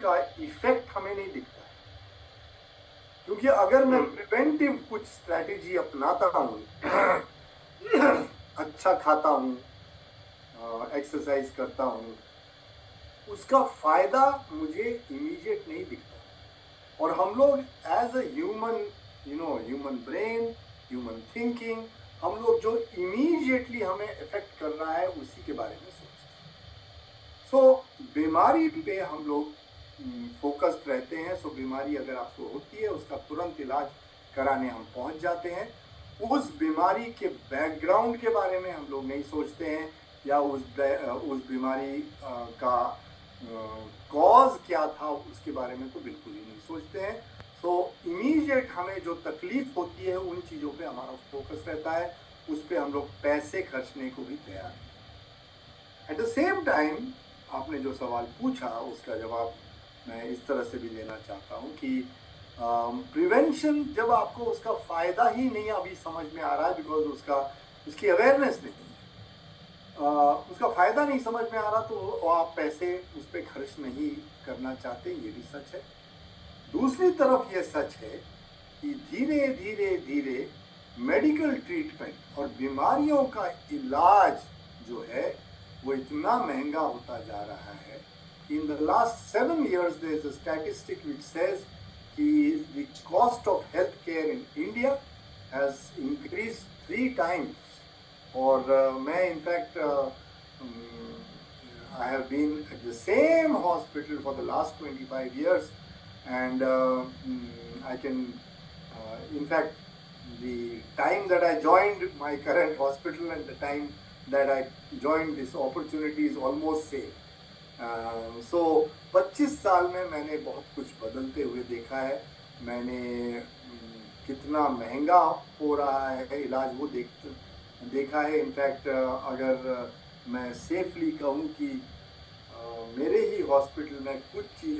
का इफेक्ट हमें नहीं दिखता है, क्योंकि अगर मैं प्रिवेंटिव कुछ स्ट्रैटेजी अपनाता हूँ, अच्छा खाता हूँ, एक्सरसाइज करता हूँ, उसका फायदा मुझे इमीडिएट नहीं दिखता। और हम लोग as a human, human brain, human thinking, हम लोग जो इमीडिएटली हमें इफेक्ट कर रहा है उसी के बारे में सोचते हैं। बीमारी पे हम लोग फोकस्ड रहते हैं। बीमारी अगर आपको होती है उसका तुरंत इलाज कराने हम पहुंच जाते हैं। उस बीमारी के बैकग्राउंड के बारे में हम लोग नहीं सोचते हैं, या उस बीमारी का कॉज क्या था उसके बारे में तो बिल्कुल ही नहीं सोचते हैं। इमीडिएट हमें जो तकलीफ होती है उन चीज़ों पे हमारा फोकस रहता है, उस पर हम लोग पैसे खर्चने को भी तैयार हैं। एट द सेम टाइम आपने जो सवाल पूछा उसका जवाब मैं इस तरह से भी देना चाहता हूँ कि प्रिवेंशन, जब आपको उसका फायदा ही नहीं अभी समझ में आ रहा है, बिकॉज उसकी अवेयरनेस नहीं है, उसका फायदा नहीं समझ में आ रहा, तो आप पैसे उस पर खर्च नहीं करना चाहते, ये भी सच है। दूसरी तरफ ये सच है कि धीरे धीरे धीरे मेडिकल ट्रीटमेंट और बीमारियों का इलाज जो है वो इतना महंगा होता जा रहा है। In the last 7 years there is a statistic which says कि the cost of health care in India has increased 3 times। और मैं in fact I have been at the same hospital for the last 25 years, and I can, in fact, the time that I joined my current hospital and the time that I joined this opportunity is almost same। 25 साल में मैंने बहुत कुछ बदलते हुए देखा है। मैंने कितना महंगा हो रहा है इलाज वो देखा है। इनफैक्ट अगर मैं सेफली कहूँ कि मेरे ही हॉस्पिटल में कुछ चीज़ों